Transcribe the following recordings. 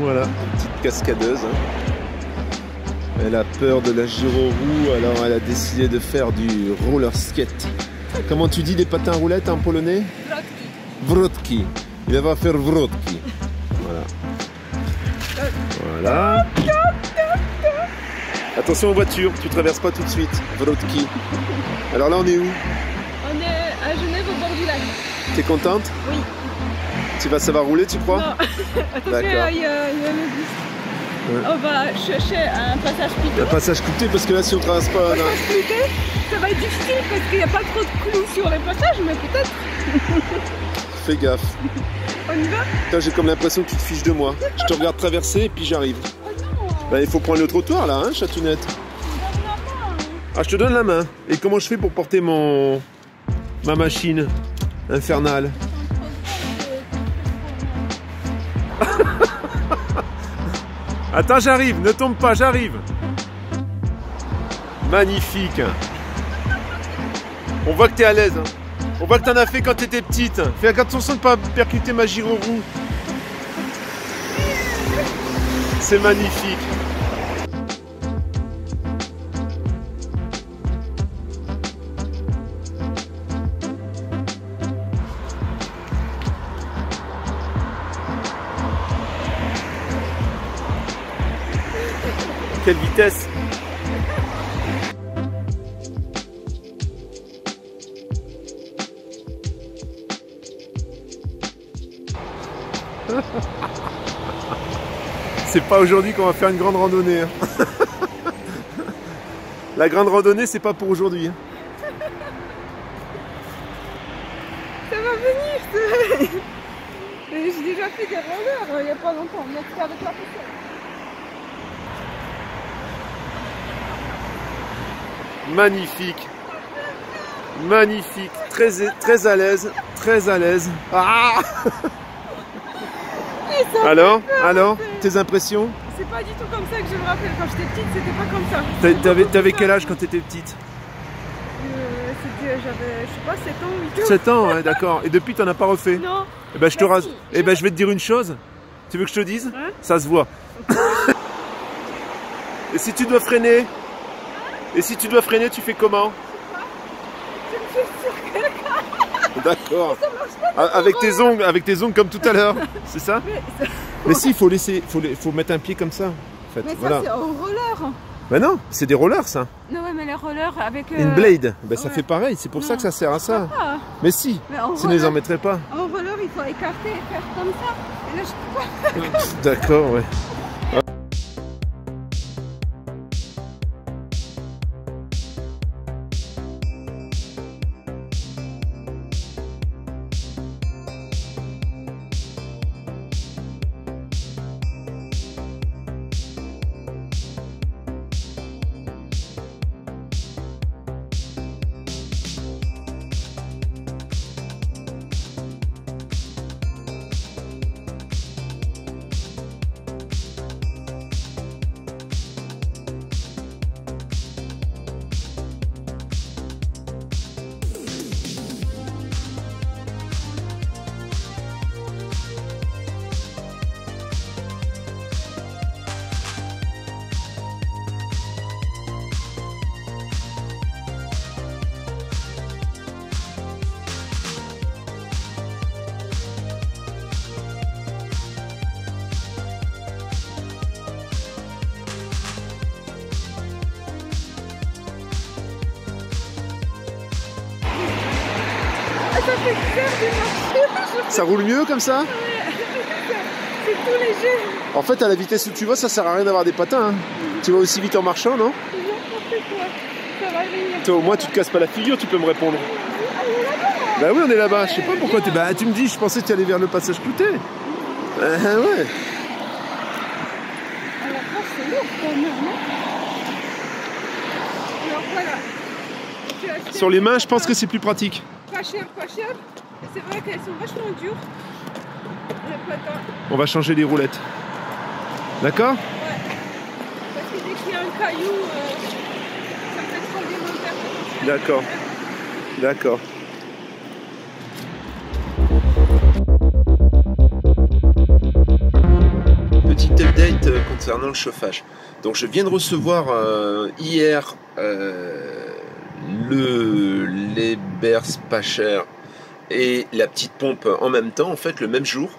Voilà, petite cascadeuse. Elle a peur de la gyroroue, alors elle a décidé de faire du roller skate. Comment tu dis des patins roulettes en polonais? Wrotki. Il va faire wrotki. Voilà. Voilà. Attention aux voitures, tu traverses pas tout de suite. Wrotki. Alors là, on est où? On est à Genève au bord du lac. T'es contente? Oui. Ça va rouler, tu crois? Non. Attention, il y a le bus. Ouais. On va chercher un passage piqué. Un passage coupé parce que là, si on traverse pas... Ça va être difficile parce qu'il n'y a pas trop de clous sur les passages, mais peut-être. Fais gaffe. On y va? J'ai comme l'impression que tu te fiches de moi. Je te regarde traverser et puis j'arrive. Oh non. Bah, il faut prendre le trottoir là, hein, chatounette. Ah, je te donne la main. Et comment je fais pour porter ma machine infernale? Attends, j'arrive, ne tombe pas, j'arrive. Magnifique. On voit que t'es à l'aise. On voit que t'en as fait quand t'étais petite. Fais attention de ne pas percuter ma gyroroue. C'est magnifique. Quelle vitesse! C'est pas aujourd'hui qu'on va faire une grande randonnée. Hein. La grande randonnée, c'est pas pour aujourd'hui. Hein. Ça va venir, j'ai déjà fait des rollers il n'y a pas longtemps, mais c'est avec la poussière. Magnifique, magnifique, très à l'aise, très à l'aise. Ah alors, tes impressions? C'est pas du tout comme ça que je me rappelle. Quand j'étais petite, c'était pas comme ça. T'avais quel âge quand t'étais petite? J'avais, je sais pas, 7 ans, 8 ans. 7 ans, ouais, d'accord. Et depuis, t'en as pas refait? Non. Eh ben, je te rase. Eh ben, je vais te dire une chose. Tu veux que je te dise? Hein? Ça se voit. Et si tu dois freiner? Et si tu dois freiner, tu fais comment? Je me fais sur quelqu'un. D'accord. Avec tes ongles comme tout à l'heure. C'est ça? Mais si, faut mettre un pied comme ça. En fait. Mais ça, voilà. c'est au roller. Ben non, c'est des rollers ça. Non, ouais, mais les rollers avec. Une blade, ben ça ouais. fait pareil, c'est pour ça que ça sert à ça. Pas. Mais si, sinon ils en mettraient pas. En roller, il faut écarter et faire comme ça. Et là, je peux pas. D'accord, ouais. Ça fait bizarre de marcher. Ça roule mieux comme ça? C'est tout léger. En fait, à la vitesse où tu vas, ça sert à rien d'avoir des patins. Hein. Tu vas aussi vite en marchant, non? C'est n'importe quoi. Ça va venir. Toi, au moins, tu te casses pas la figure, tu peux me répondre. Bah oui, on est là-bas. Je sais pas pourquoi tu... Bah, tu me dis, je pensais que tu allais vers le passage clouté. Ouais. Alors là, c'est lourd quand même, non? Alors voilà. Sur les mains, je pense que c'est plus pratique. Pas cher, pas cher. Et c'est vrai qu'elles sont vachement dures. Les patins. On va changer les roulettes. D'accord? Ouais. Parce que dès qu'il y a un caillou, ça fait trop démonter. D'accord. D'accord. Petit petit update concernant le chauffage. Donc je viens de recevoir hier les berces pas chères et la petite pompe en même temps, en fait le même jour.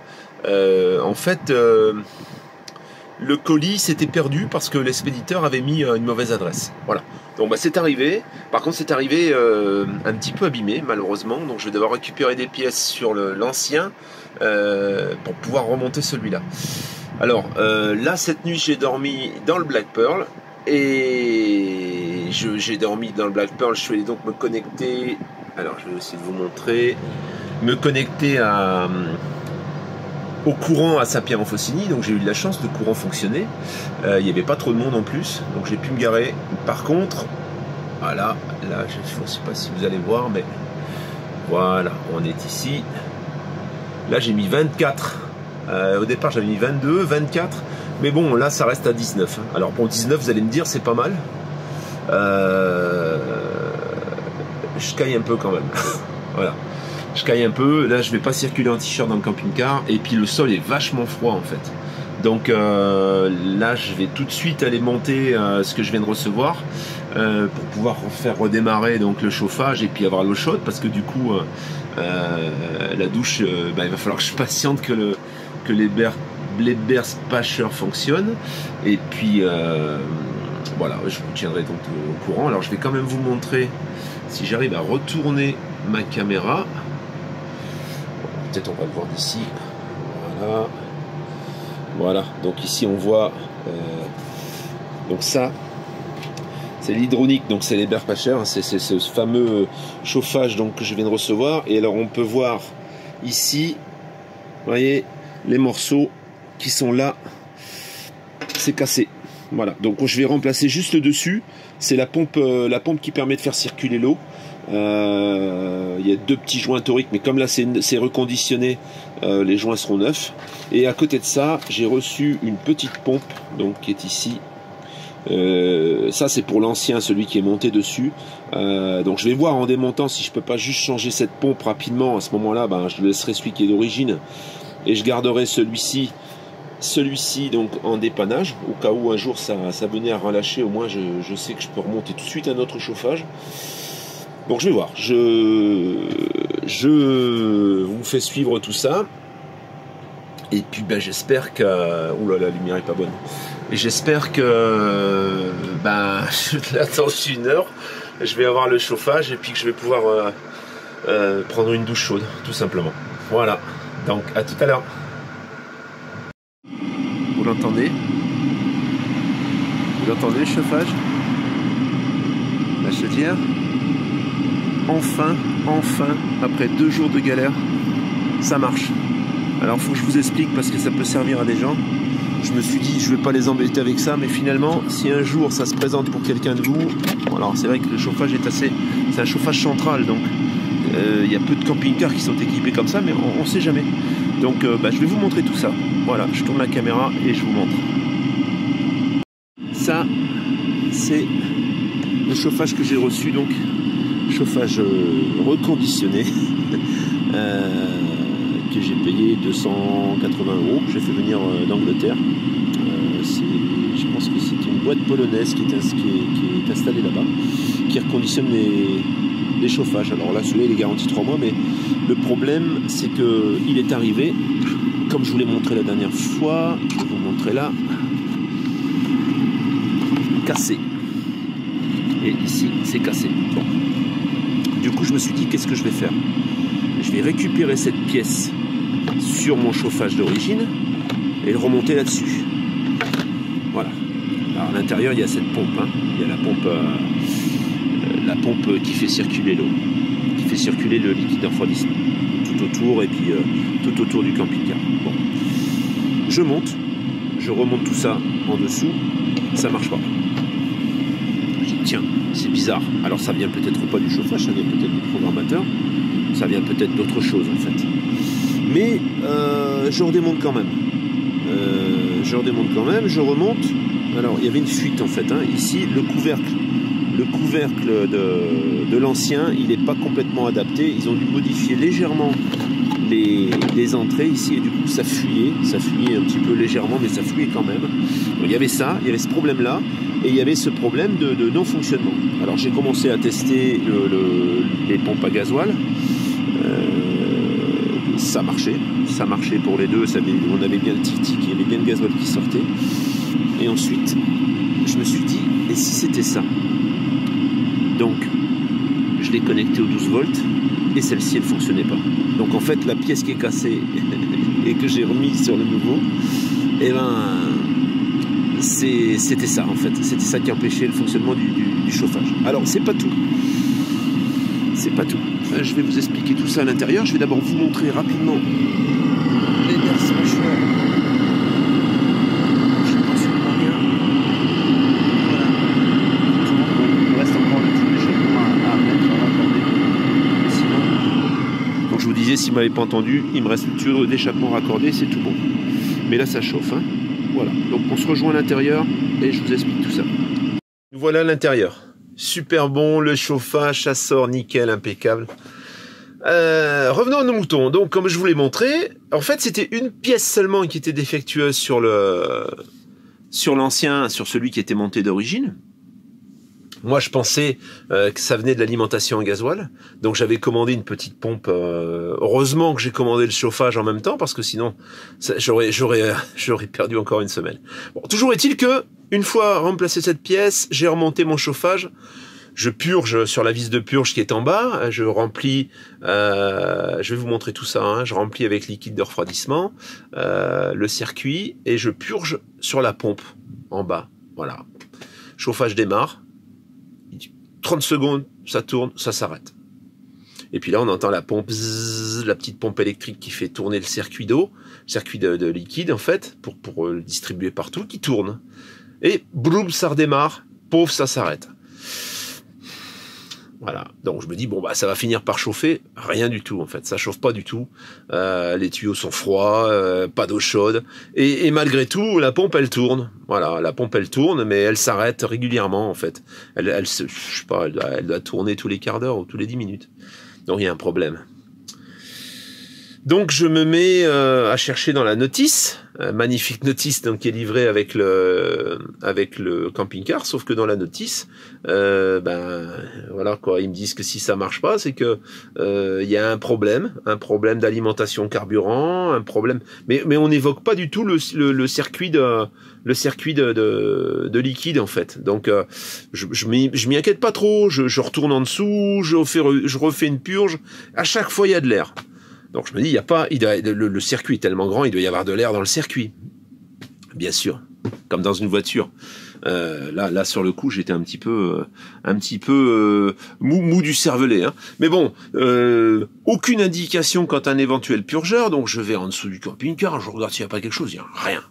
Le colis s'était perdu parce que l'expéditeur avait mis une mauvaise adresse. Voilà. Donc c'est arrivé. Par contre c'est arrivé un petit peu abîmé malheureusement. Donc je vais devoir récupérer des pièces sur l'ancien pour pouvoir remonter celui-là. Alors là cette nuit j'ai dormi dans le Black Pearl. Et j'ai dormi dans le Black Pearl. Je suis allé donc me connecter. Alors je vais essayer de vous montrer. Me connecter au courant à Saint-Pierre-en-Faucigny, donc j'ai eu de la chance, le courant fonctionnait, il n'y avait pas trop de monde en plus, donc j'ai pu me garer. Par contre, voilà, là je ne sais pas si vous allez voir, mais voilà, on est ici. Là j'ai mis 24, au départ j'avais mis 22, 24, mais bon là ça reste à 19. Alors pour 19 vous allez me dire c'est pas mal, je caille un peu quand même, voilà. Je caille un peu, là je vais pas circuler en t-shirt dans le camping-car et puis le sol est vachement froid en fait. Donc là je vais tout de suite aller monter ce que je viens de recevoir pour pouvoir faire redémarrer donc le chauffage et puis avoir l'eau chaude parce que du coup la douche il va falloir que je patiente que les berces pas chères fonctionnent et puis voilà, je vous tiendrai donc au courant. Alors je vais quand même vous montrer si j'arrive à retourner ma caméra. Peut-être on va le voir d'ici. Voilà. Voilà. Donc ici on voit. Donc ça, c'est l'hydronique. Donc c'est les berces pas chères. C'est ce fameux chauffage donc que je viens de recevoir. Et alors on peut voir ici, vous voyez, les morceaux qui sont là. C'est cassé. Voilà. Donc je vais remplacer juste le dessus. C'est la pompe qui permet de faire circuler l'eau. Il y a deux petits joints toriques, mais comme là c'est reconditionné, les joints seront neufs. Et à côté de ça, j'ai reçu une petite pompe, donc qui est ici. Ça c'est pour l'ancien, celui qui est monté dessus. Donc je vais voir en démontant si je peux pas juste changer cette pompe rapidement. À ce moment-là, je laisserai celui qui est d'origine et je garderai celui-ci donc en dépannage au cas où un jour ça venait à relâcher. Au moins je sais que je peux remonter tout de suite un autre chauffage. Donc je vais voir, je vous fais suivre tout ça. Et puis j'espère que... Oula, la lumière est pas bonne. Et j'espère que là, dans 1 heure, je vais avoir le chauffage et puis que je vais pouvoir prendre une douche chaude, tout simplement. Voilà, donc à tout à l'heure. Vous l'entendez? Vous l'entendez le chauffage? La chaudière? Enfin, après 2 jours de galère, ça marche. Alors il faut que je vous explique parce que ça peut servir à des gens. Je me suis dit je vais pas les embêter avec ça, mais finalement si un jour ça se présente pour quelqu'un de vous, alors c'est vrai que le chauffage est c'est un chauffage central, donc il y a peu de camping-cars qui sont équipés comme ça, mais on sait jamais. Donc je vais vous montrer tout ça. Voilà, je tourne la caméra et je vous montre. Ça c'est le chauffage que j'ai reçu, donc chauffage reconditionné que j'ai payé 280 €, j'ai fait venir d'Angleterre. Je pense que c'est une boîte polonaise qui est installée là-bas, qui reconditionne les chauffages. Alors là, celui-là il est garanti 3 mois, mais le problème c'est que il est arrivé, comme je vous l'ai montré la dernière fois, je vais vous montrer là, cassé. Et ici c'est cassé. Bon. Du coup je me suis dit qu'est-ce que je vais faire? Je vais récupérer cette pièce sur mon chauffage d'origine et le remonter là-dessus. Voilà. Alors à l'intérieur il y a cette pompe, il y a la pompe qui fait circuler l'eau, qui fait circuler le liquide de refroidissement tout autour et puis tout autour du camping-car. Bon. Je monte, je remonte tout ça en dessous, ça marche pas. Je dis tiens, c'est bizarre. Alors ça vient peut-être pas du chauffage, ça vient peut-être du programmateur, ça vient peut-être d'autre chose en fait. Mais je redémonte quand même. Je remonte. Alors il y avait une fuite en fait. Ici le couvercle de l'ancien, il n'est pas complètement adapté. Ils ont dû modifier légèrement les entrées ici, et du coup ça fuyait un petit peu légèrement, mais ça fuyait quand même. Donc, il y avait ça, il y avait ce problème-là, et il y avait ce problème de non-fonctionnement. Alors j'ai commencé à tester les pompes à gasoil. Ça marchait pour les deux, on avait bien le tic-tic, il y avait bien le gasoil qui sortait. Et ensuite, je me suis dit, et si c'était ça? Donc, je l'ai connecté aux 12 volts, et celle-ci, elle ne fonctionnait pas. Donc en fait, la pièce qui est cassée, et que j'ai remis sur le nouveau, eh ben, c'était ça en fait. C'était ça qui empêchait le fonctionnement du chauffage. Alors, c'est pas tout. C'est pas tout. Je vais vous expliquer tout ça à l'intérieur. Je vais d'abord vous montrer rapidement les gaz mâchoires. Je ne pense pas rien. Voilà. Il reste encore le petit échappement à mettre à raccorder. Sinon, donc je vous disais, si vous ne m'avez pas entendu, il me reste le tuyau d'échappement raccordé, c'est tout bon. Mais là, ça chauffe. Hein. Voilà. Donc on se rejoint à l'intérieur et je vous explique tout ça. Nous voilà à l'intérieur. Super bon, le chauffage, ça sort nickel, impeccable. Revenons à nos moutons. Donc, comme je vous l'ai montré, en fait, c'était une pièce seulement qui était défectueuse sur l'ancien, sur celui qui était monté d'origine. Moi, je pensais que ça venait de l'alimentation en gasoil. Donc, j'avais commandé une petite pompe. Heureusement que j'ai commandé le chauffage en même temps, parce que sinon, j'aurais perdu encore une semaine. Bon, toujours est-il que, une fois remplacé cette pièce, j'ai remonté mon chauffage. Je purge sur la vis de purge qui est en bas. Je remplis, je vais vous montrer tout ça. Hein, je remplis avec liquide de refroidissement le circuit et je purge sur la pompe en bas. Voilà. Chauffage démarre. 30 secondes, ça tourne, ça s'arrête. Et puis là, on entend la pompe, zzz, la petite pompe électrique qui fait tourner le circuit d'eau, circuit de liquide en fait, pour le distribuer partout, qui tourne. Et boum, ça redémarre, pauvre, ça s'arrête. Voilà, donc je me dis, bon, bah ça va finir par chauffer. Rien du tout, en fait, ça chauffe pas du tout. Les tuyaux sont froids, pas d'eau chaude. Et malgré tout, la pompe, elle tourne. Voilà, la pompe, elle tourne, mais elle s'arrête régulièrement, en fait. Je sais pas, elle doit tourner tous les quarts d'heure ou tous les 10 minutes. Donc il y a un problème. Donc je me mets à chercher dans la notice, magnifique notice donc, qui est livrée avec le camping-car, sauf que dans la notice, voilà quoi, ils me disent que si ça marche pas, c'est que y a un problème d'alimentation carburant, un problème, mais on n'évoque pas du tout le circuit de liquide en fait. Donc je m'y inquiète pas trop, je retourne en dessous, je refais une purge, à chaque fois il y a de l'air. Donc je me dis, le circuit est tellement grand, il doit y avoir de l'air dans le circuit. Bien sûr, comme dans une voiture. Là sur le coup, j'étais un petit peu mou du cervelet. Hein. Mais bon, aucune indication quant à un éventuel purgeur, donc je vais en dessous du camping-car, je regarde s'il n'y a pas quelque chose, il n'y a rien.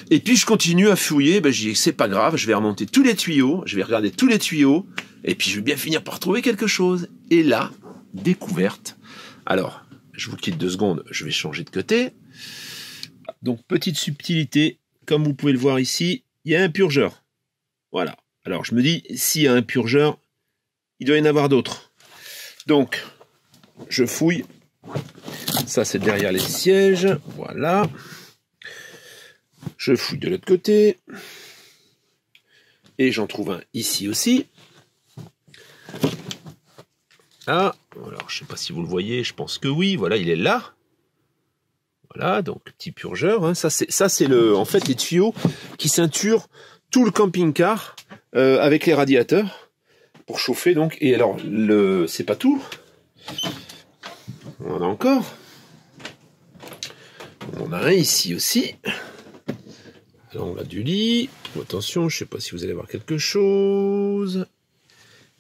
Et puis je continue à fouiller, je dis c'est pas grave, je vais remonter tous les tuyaux, je vais regarder tous les tuyaux, et puis je vais bien finir par trouver quelque chose. Et là, découverte. Alors, je vous quitte 2 secondes, je vais changer de côté. Donc, petite subtilité, comme vous pouvez le voir ici, il y a un purgeur. Voilà. Alors, je me dis, s'il y a un purgeur, il doit y en avoir d'autres. Donc, je fouille. Ça, c'est derrière les sièges. Voilà. Je fouille de l'autre côté. Et j'en trouve un ici aussi. Ah, alors je sais pas si vous le voyez, je pense que oui, voilà, il est là. Voilà, donc petit purgeur, hein. Ça c'est en fait les tuyaux qui ceinturent tout le camping-car avec les radiateurs pour chauffer donc. Et alors c'est pas tout. On en a encore. On en a un ici aussi. Alors on a du lit. Attention, je sais pas si vous allez voir quelque chose.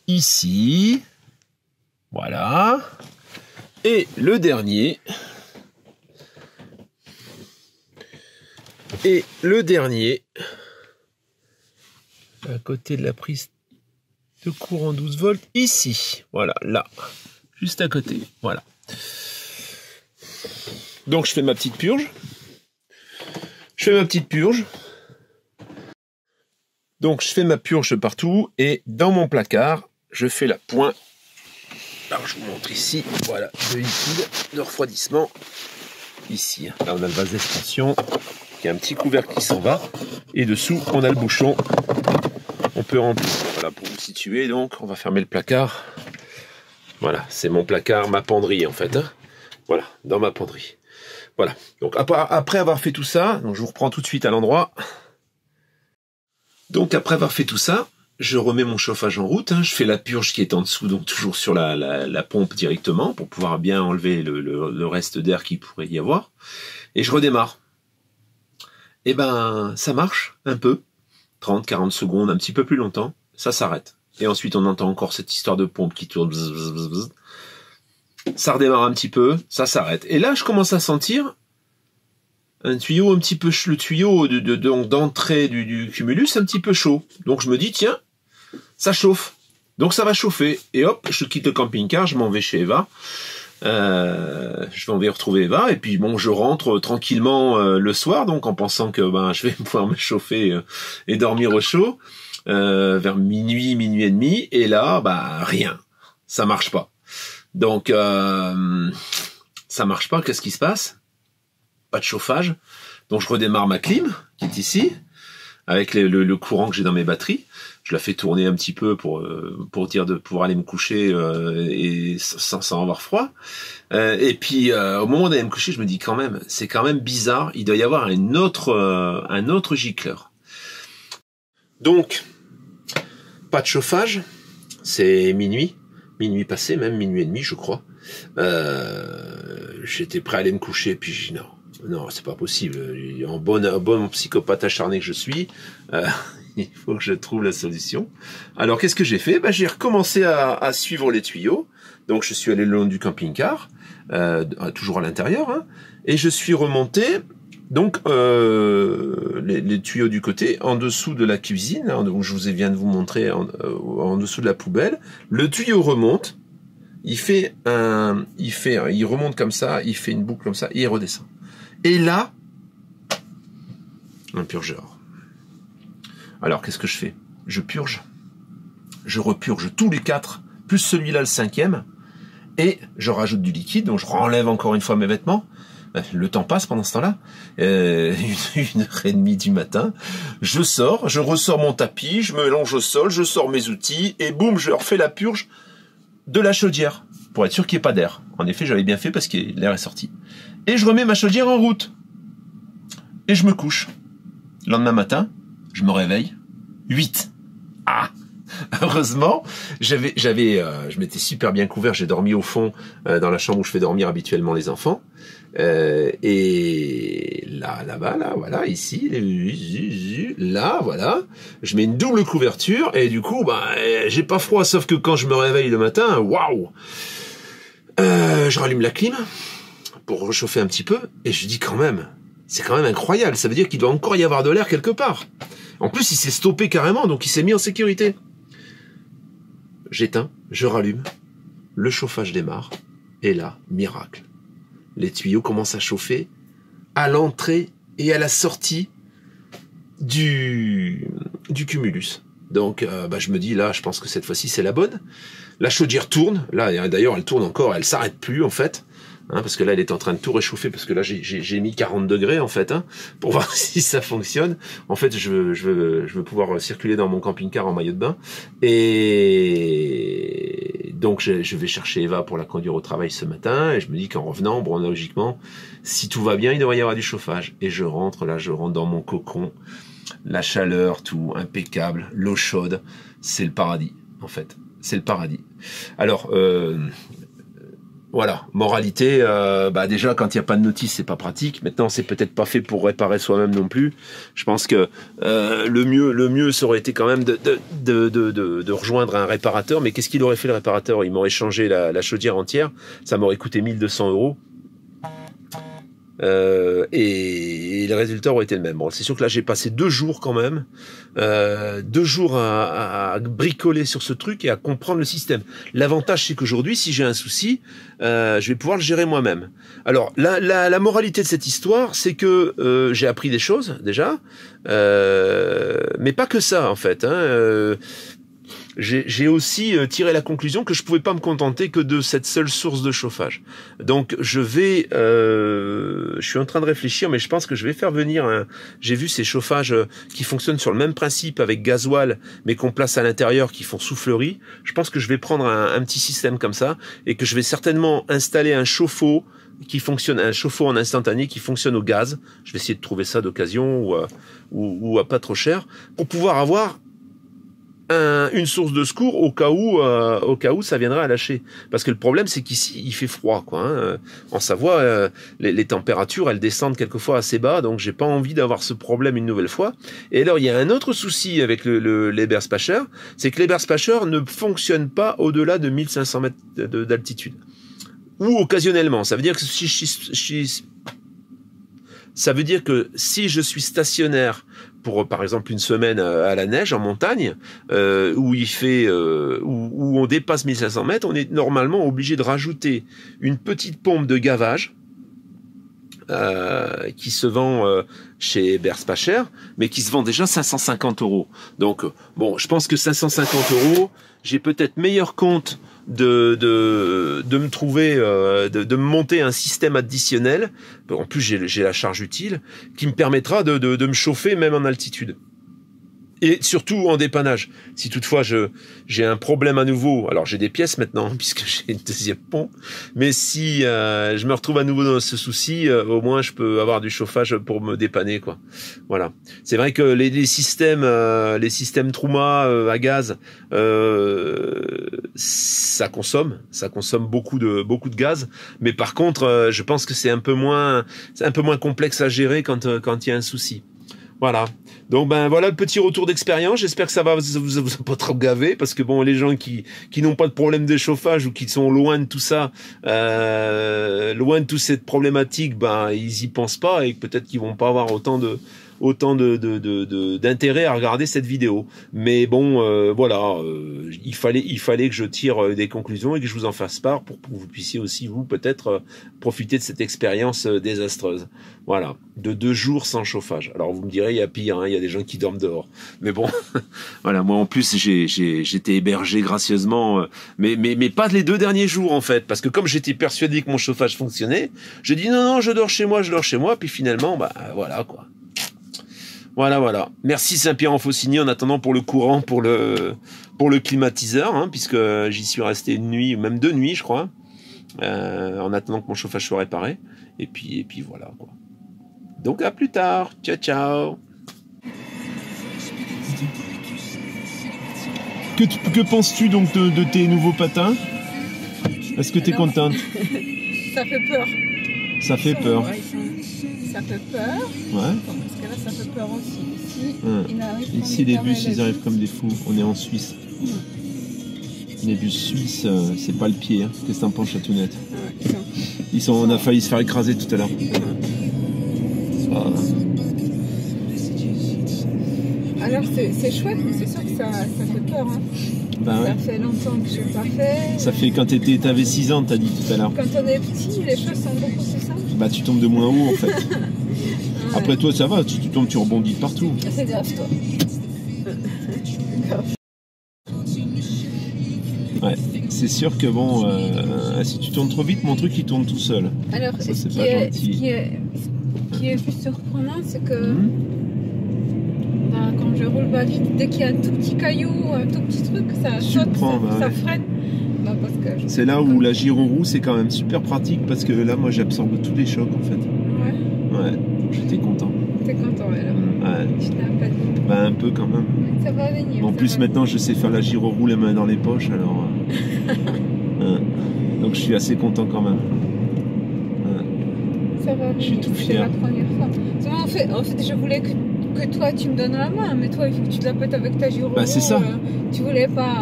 Ici. Voilà. Et le dernier. À côté de la prise de courant 12 volts, ici. Voilà, là. Juste à côté. Voilà. Donc je fais ma petite purge. Donc je fais ma purge partout. Et dans mon placard, je fais la pointe. Alors je vous montre ici, voilà, de liquide, de refroidissement. Ici, là on a le vase d'expansion, qui a un petit couvercle qui s'en va. Et dessous, on a le bouchon. On peut remplir. Voilà, pour vous situer, donc, on va fermer le placard. Voilà, c'est mon placard, ma penderie en fait. Hein. Voilà, dans ma penderie. Voilà, donc après avoir fait tout ça, donc je vous reprends tout de suite à l'endroit. Donc après avoir fait tout ça, je remets mon chauffage en route, hein, je fais la purge qui est en dessous, donc toujours sur la pompe directement, pour pouvoir bien enlever le reste d'air qu'il pourrait y avoir. Et je redémarre. Et ben, ça marche un peu, 30, 40 secondes, un petit peu plus longtemps, ça s'arrête. Et ensuite on entend encore cette histoire de pompe qui tourne, bzz, bzz, bzz, bzz. Ça redémarre un petit peu, ça s'arrête. Et là je commence à sentir un tuyau un petit peu, le tuyau d'entrée du cumulus un petit peu chaud. Donc je me dis, tiens, ça chauffe. Donc ça va chauffer. Et hop, je quitte le camping-car, je m'en vais chez Eva. Je vais retrouver Eva. Et puis bon, je rentre tranquillement le soir, donc en pensant que je vais pouvoir me chauffer et dormir au chaud. Vers minuit, minuit et demi. Et là, rien. Ça marche pas. Donc, ça marche pas. Qu'est-ce qui se passe? Pas de chauffage, donc je redémarre ma clim qui est ici avec le courant que j'ai dans mes batteries. Je la fais tourner un petit peu pour dire de pouvoir aller me coucher et sans avoir froid. Et puis au moment d'aller me coucher, je me dis quand même, c'est quand même bizarre. Il doit y avoir un autre gicleur. Donc pas de chauffage. C'est minuit passé, même minuit et demi, je crois. J'étais prêt à aller me coucher, puis je dis non, c'est pas possible. En bon psychopathe acharné que je suis, il faut que je trouve la solution. Alors, qu'est-ce que j'ai fait? J'ai recommencé à suivre les tuyaux. Donc, je suis allé le long du camping-car, toujours à l'intérieur, hein, et je suis remonté, donc, les tuyaux du côté, en dessous de la cuisine, hein, où je viens de vous montrer, en dessous de la poubelle. Le tuyau remonte, il remonte comme ça, il fait une boucle comme ça, et il redescend. Et là, un purgeur. Alors, qu'est-ce que je fais? Je purge. Je repurge tous les 4, plus celui-là, le 5e, et je rajoute du liquide, donc je renlève encore une fois mes vêtements. Le temps passe pendant ce temps-là. 1h30 du matin, je ressors mon tapis, je me longe au sol, je sors mes outils, et boum, je refais la purge de la chaudière, pour être sûr qu'il n'y ait pas d'air. En effet, j'avais bien fait parce que l'air est sorti. Et je remets ma chaudière en route. Et je me couche. Le lendemain matin, je me réveille. 8. Ah! Heureusement, je m'étais super bien couvert. J'ai dormi au fond, dans la chambre où je fais dormir habituellement les enfants. Et là-bas, voilà, ici, là, voilà. Je mets une double couverture et du coup, j'ai pas froid, sauf que quand je me réveille le matin, waouh! Je rallume la clim pour réchauffer un petit peu et je dis quand même, c'est quand même incroyable. Ça veut dire qu'il doit encore y avoir de l'air quelque part. En plus, il s'est stoppé carrément, donc il s'est mis en sécurité. J'éteins, je rallume, le chauffage démarre et là, miracle. Les tuyaux commencent à chauffer à l'entrée et à la sortie du cumulus. Donc, je me dis, là, je pense que cette fois-ci, c'est la bonne. La chaudière tourne. Là, d'ailleurs, elle tourne encore. Elle s'arrête plus, en fait. Hein, parce que là, elle est en train de tout réchauffer. Parce que là, j'ai mis 40 degrés, en fait, hein, pour voir si ça fonctionne. En fait, je veux pouvoir circuler dans mon camping-car en maillot de bain. Et donc, je vais chercher Eva pour la conduire au travail ce matin. Et je me dis qu'en revenant, logiquement, si tout va bien, il devrait y avoir du chauffage. Et je rentre dans mon cocon. La chaleur, tout impeccable, l'eau chaude, c'est le paradis, en fait. C'est le paradis. Alors, voilà, moralité, déjà quand il n'y a pas de notice, c'est pas pratique. Maintenant, c'est peut-être pas fait pour réparer soi-même non plus. Je pense que le mieux, ça aurait été quand même de rejoindre un réparateur. Mais qu'est-ce qu'il aurait fait le réparateur? Il m'aurait changé la chaudière entière. Ça m'aurait coûté 1 200 €. Et le résultat aurait été le même. Bon, c'est sûr que là j'ai passé 2 jours quand même, 2 jours à bricoler sur ce truc et à comprendre le système. L'avantage c'est qu'aujourd'hui, si j'ai un souci, je vais pouvoir le gérer moi-même. Alors la moralité de cette histoire, c'est que j'ai appris des choses déjà, mais pas que ça en fait. j'ai aussi tiré la conclusion que je pouvais pas me contenter que de cette seule source de chauffage. Donc je suis en train de réfléchir, mais je pense que je vais faire venir j'ai vu ces chauffages qui fonctionnent sur le même principe avec gasoil, mais qu'on place à l'intérieur, qui font soufflerie. Je pense que je vais prendre un petit système comme ça et que je vais certainement installer un chauffe-eau un chauffe-eau en instantané qui fonctionne au gaz. Je vais essayer de trouver ça d'occasion ou à pas trop cher pour pouvoir avoir une source de secours au cas où ça viendrait à lâcher. Parce que le problème, c'est qu'ici, il fait froid, quoi. Hein. En Savoie, les températures, elles descendent quelquefois assez bas, donc j'ai pas envie d'avoir ce problème une nouvelle fois. Et alors, il y a un autre souci avec l'Eberspacher, c'est que l'Eberspacher ne fonctionne pas au-delà de 1500 mètres d'altitude. Ou occasionnellement. Ça veut dire que si je suis stationnaire pour, par exemple, une semaine à la neige en montagne, où on dépasse 1500 mètres, on est normalement obligé de rajouter une petite pompe de gavage qui se vend chez Eberspacher, mais qui se vend déjà 550 €. Donc, bon, je pense que 550 €, j'ai peut-être meilleur compte de me trouver, de me monter un système additionnel. En plus, j'ai la charge utile qui me permettra de me chauffer même en altitude. Et surtout en dépannage. Si toutefois j'ai un problème à nouveau, alors j'ai des pièces maintenant puisque j'ai une deuxième pompe, mais si je me retrouve à nouveau dans ce souci, au moins je peux avoir du chauffage pour me dépanner, quoi. Voilà. C'est vrai que les systèmes Truma à gaz, ça consomme beaucoup de gaz, mais par contre, je pense que c'est un peu moins complexe à gérer quand il y a un souci. Voilà. Donc voilà le petit retour d'expérience. J'espère que ça vous a pas trop gavé, parce que bon, les gens qui n'ont pas de problème de chauffage ou qui sont loin de tout ça, loin de toute cette problématique, ils y pensent pas et peut-être qu'ils vont pas avoir autant d'intérêt à regarder cette vidéo. Mais bon, voilà, il fallait que je tire des conclusions et que je vous en fasse part pour que vous puissiez aussi, vous, peut-être profiter de cette expérience désastreuse. Voilà, de 2 jours sans chauffage. Alors vous me direz, il y a pire, hein, il y a des gens qui dorment dehors. Mais bon, voilà, moi en plus j'étais hébergé gracieusement, mais pas les 2 derniers jours en fait, parce que comme j'étais persuadé que mon chauffage fonctionnait, j'ai dit non, je dors chez moi, puis finalement, voilà quoi. Voilà. Merci Saint-Pierre en Faucigny en attendant pour le courant, pour le climatiseur, hein, puisque j'y suis resté une nuit, ou même 2 nuits, je crois, en attendant que mon chauffage soit réparé. Et puis voilà, quoi. Donc à plus tard. Ciao. Que penses-tu donc de tes nouveaux patins? Est-ce que tu es contente? Ça fait peur. Ça fait peur. Ça fait peur. Ouais. Parce que là, ça fait peur aussi. Ici les bus, ils arrivent comme des fous. On est en Suisse. Les bus suisses, c'est pas le pied. Hein. Qu'est-ce que t'en penses, Chatounette? On a failli se faire écraser tout à l'heure. Alors c'est chouette, mais c'est sûr que ça fait peur. Hein. Ça fait longtemps que je n'ai pas fait. Ça fait quand t'avais 6 ans, t'as dit tout à l'heure. Quand on est petit, les choses sont beaucoup plus simples. Tu tombes de moins haut en fait. Ouais. Après toi, ça va, tu tombes, tu rebondis partout. C'est grave, toi. Ouais, c'est sûr que bon, si tu tournes trop vite, mon truc il tourne tout seul. Alors, ça, ce qui est plus surprenant, c'est que quand je roule pas vite, dès qu'il y a un tout petit caillou, un tout petit truc, ça saute, ça freine. C'est là où la gyro-roue, c'est quand même super pratique, parce que là, moi, j'absorbe tous les chocs en fait. Ouais, j'étais content. T'es content alors? Ouais. Tu t'es un peu dit. Un peu quand même. Ça va venir. En plus, maintenant, je sais faire la gyro-roue les mains dans les poches, alors. Donc, je suis assez content quand même. Ça va venir. Je suis tout fier. C'est la première fois. En fait, je voulais que toi, tu me donnes la main, mais toi, il faut que tu te la pètes avec ta gyro-roue. C'est ça. Tu voulais pas.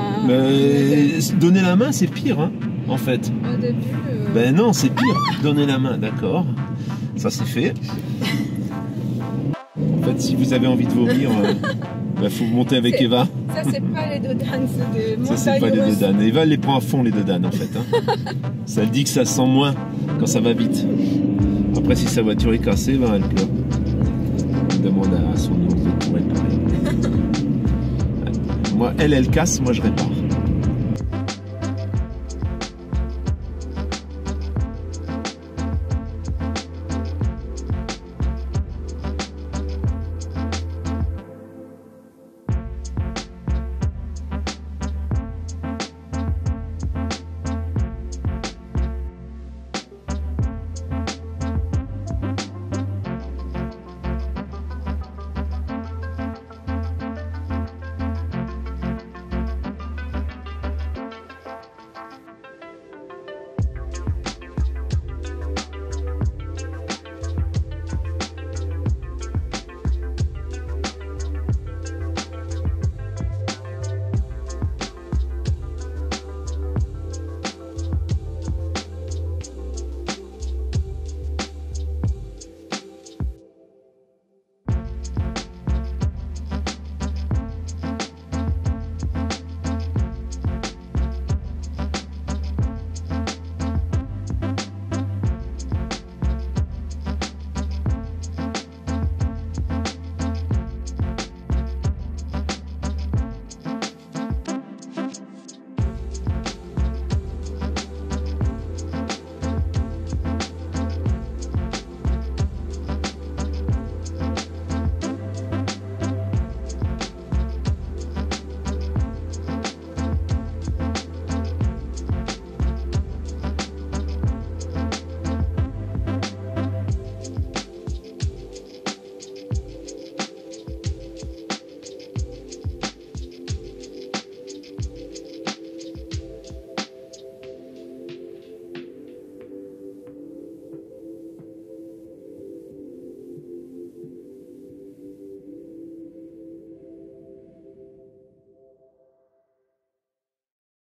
Donner la main, c'est pire, hein, en fait. Au début. Non, c'est pire. Donner la main, d'accord. Ça, c'est fait. En fait, si vous avez envie de vomir, faut monter avec Eva. Ça, c'est pas les dodanes, c'est des montagnes. Ça, c'est pas les dodanes. Eva, elle les prend à fond, les dodanes, en fait. Hein. Ça dit que ça sent moins quand ça va vite. Après, si sa voiture est cassée, elle pleure. Elle demande à son nouveau pour réparer. Moi, elle casse, moi je répare.